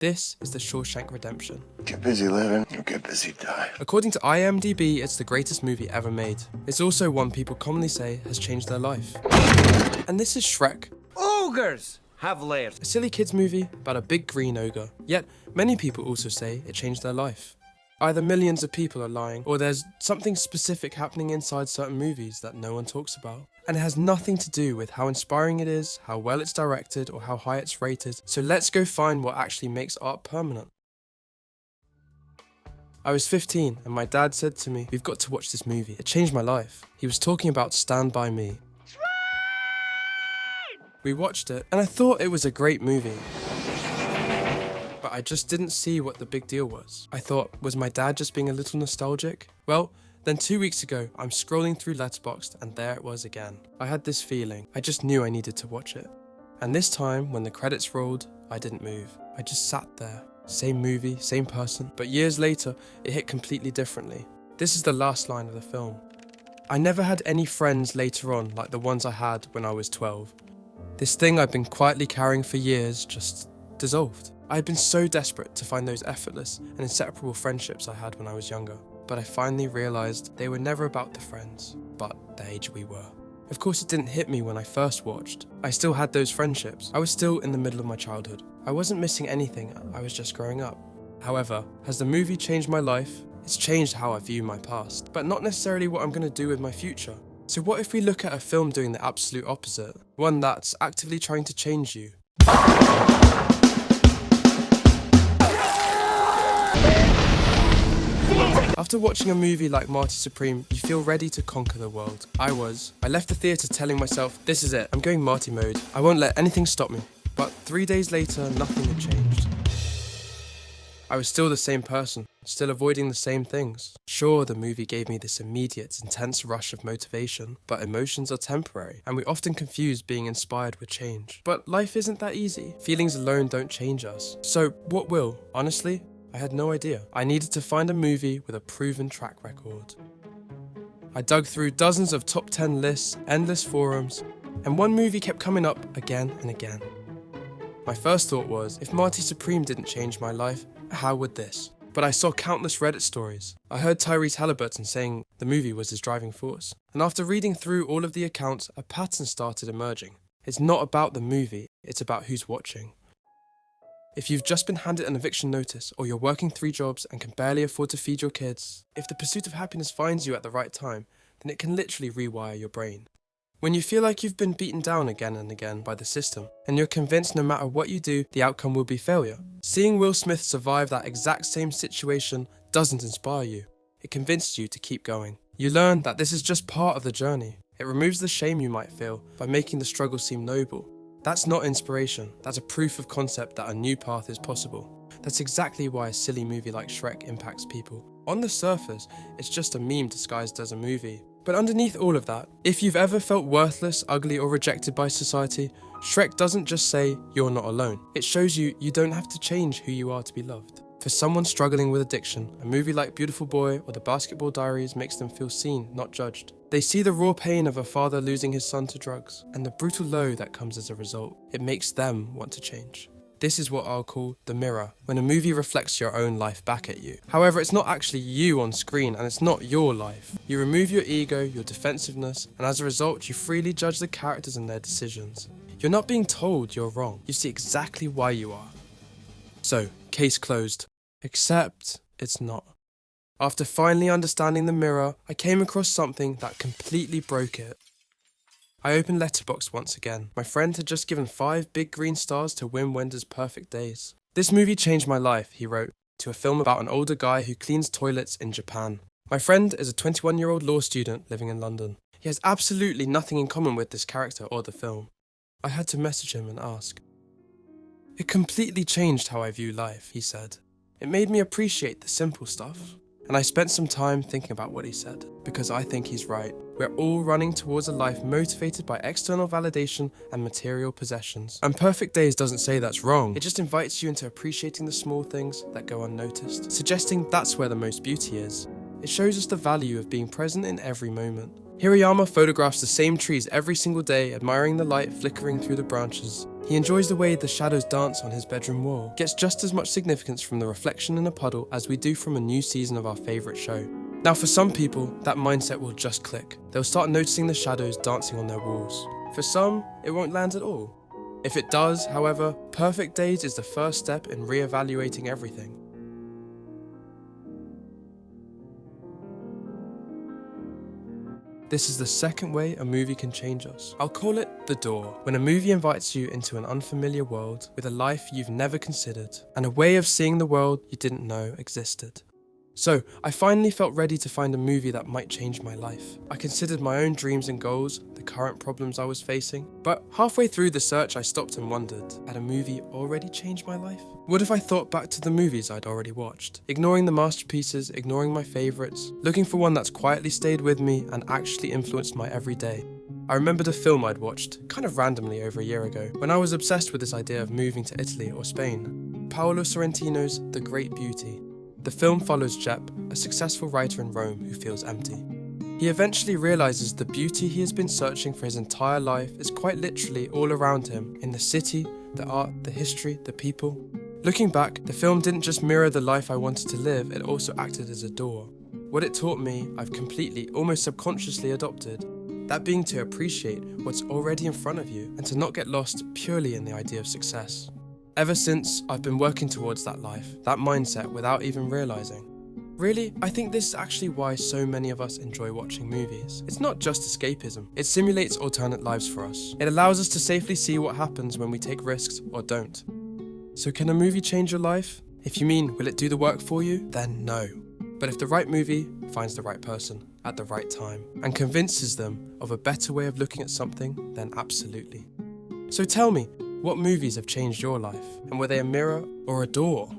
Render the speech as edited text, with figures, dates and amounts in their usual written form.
This is the Shawshank Redemption. Get busy living, you'll get busy dying. According to IMDb, it's the greatest movie ever made. It's also one people commonly say has changed their life. And this is Shrek, Ogres have layers. a silly kids movie about a big green ogre. Yet, many people also say it changed their life. Either millions of people are lying, or there's something specific happening inside certain movies that no one talks about. And it has nothing to do with how inspiring it is, how well it's directed, or how high it's rated. So let's go find what actually makes art permanent. I was 15 and my dad said to me, "We've got to watch this movie. It changed my life." He was talking about Stand By Me. We watched it and I thought it was a great movie. But I just didn't see what the big deal was. I thought, was my dad just being a little nostalgic? Well, then 2 weeks ago, I'm scrolling through Letterboxd and there it was again. I had this feeling. I just knew I needed to watch it. And this time, when the credits rolled, I didn't move. I just sat there. Same movie, same person. But years later, it hit completely differently. This is the last line of the film. I never had any friends later on like the ones I had when I was 12. This thing I've been quietly carrying for years just dissolved. I had been so desperate to find those effortless and inseparable friendships I had when I was younger, but I finally realised they were never about the friends, but the age we were. Of course, it didn't hit me when I first watched. I still had those friendships. I was still in the middle of my childhood. I wasn't missing anything, I was just growing up. However, has the movie changed my life? It's changed how I view my past, but not necessarily what I'm going to do with my future. So what if we look at a film doing the absolute opposite? One that's actively trying to change you. After watching a movie like Marty Supreme, you feel ready to conquer the world. I was. I left the theatre telling myself, this is it, I'm going Marty mode. I won't let anything stop me. But 3 days later, nothing had changed. I was still the same person, still avoiding the same things. Sure, the movie gave me this immediate, intense rush of motivation, but emotions are temporary, and we often confuse being inspired with change. But life isn't that easy. Feelings alone don't change us. So, what will? Honestly, I had no idea. I needed to find a movie with a proven track record. I dug through dozens of top 10 lists, endless forums, and one movie kept coming up again and again. My first thought was, if Marty Supreme didn't change my life, how would this? But I saw countless Reddit stories. I heard Tyrese Halliburton saying the movie was his driving force. And after reading through all of the accounts, a pattern started emerging. It's not about the movie, it's about who's watching. If you've just been handed an eviction notice, or you're working 3 jobs and can barely afford to feed your kids, if the Pursuit of Happyness finds you at the right time, then it can literally rewire your brain. When you feel like you've been beaten down again and again by the system, and you're convinced no matter what you do, the outcome will be failure, seeing Will Smith survive that exact same situation doesn't inspire you. It convinces you to keep going. You learn that this is just part of the journey. It removes the shame you might feel by making the struggle seem noble. That's not inspiration, that's a proof of concept that a new path is possible. That's exactly why a silly movie like Shrek impacts people. On the surface, it's just a meme disguised as a movie. But underneath all of that, if you've ever felt worthless, ugly, or rejected by society, Shrek doesn't just say, you're not alone. It shows you don't have to change who you are to be loved. For someone struggling with addiction, a movie like Beautiful Boy or the Basketball Diaries makes them feel seen, not judged. They see the raw pain of a father losing his son to drugs, and the brutal low that comes as a result. It makes them want to change. This is what I'll call the mirror, when a movie reflects your own life back at you. However, it's not actually you on screen, and it's not your life. You remove your ego, your defensiveness, and as a result, you freely judge the characters and their decisions. You're not being told you're wrong. You see exactly why you are. So, case closed. Except, it's not. After finally understanding the mirror, I came across something that completely broke it. I opened Letterboxd once again. My friend had just given 5 big green stars to Wim Wenders' Perfect.days. This movie changed my life, he wrote, to a film about an older guy who cleans toilets in Japan. My friend is a 21-year-old law student living in London. He has absolutely nothing in common with this character or the film. I had to message him and ask. It completely changed how I view life, he said. It made me appreciate the simple stuff. And I spent some time thinking about what he said, because I think he's right. We're all running towards a life motivated by external validation and material possessions. And Perfect.days doesn't say that's wrong. It just invites you into appreciating the small things that go unnoticed, suggesting that's where the most beauty is. It shows us the value of being present in every moment. Hirayama photographs the same trees every single day, admiring the light flickering through the branches. He enjoys the way the shadows dance on his bedroom wall, gets just as much significance from the reflection in a puddle as we do from a new season of our favourite show. Now for some people, that mindset will just click. They'll start noticing the shadows dancing on their walls. For some, it won't land at all. If it does, however, Perfect Days is the first step in re-evaluating everything. This is the second way a movie can change us. I'll call it the door. When a movie invites you into an unfamiliar world with a life you've never considered and a way of seeing the world you didn't know existed. So, I finally felt ready to find a movie that might change my life. I considered my own dreams and goals, the current problems I was facing, but halfway through the search I stopped and wondered, had a movie already changed my life? What if I thought back to the movies I'd already watched, ignoring the masterpieces, ignoring my favourites, looking for one that's quietly stayed with me and actually influenced my everyday? I remembered a film I'd watched, kind of randomly over a year ago, when I was obsessed with this idea of moving to Italy or Spain. Paolo Sorrentino's The Great Beauty. The film follows Jep, a successful writer in Rome who feels empty. He eventually realises the beauty he has been searching for his entire life is quite literally all around him, in the city, the art, the history, the people. Looking back, the film didn't just mirror the life I wanted to live, it also acted as a door. What it taught me, I've completely, almost subconsciously adopted. That being to appreciate what's already in front of you and to not get lost purely in the idea of success. Ever since, I've been working towards that life, that mindset without even realising. Really, I think this is actually why so many of us enjoy watching movies. It's not just escapism, it simulates alternate lives for us. It allows us to safely see what happens when we take risks or don't. So can a movie change your life? If you mean, will it do the work for you? Then no. But if the right movie finds the right person at the right time and convinces them of a better way of looking at something, then absolutely. So tell me, what movies have changed your life? And were they a mirror or a door?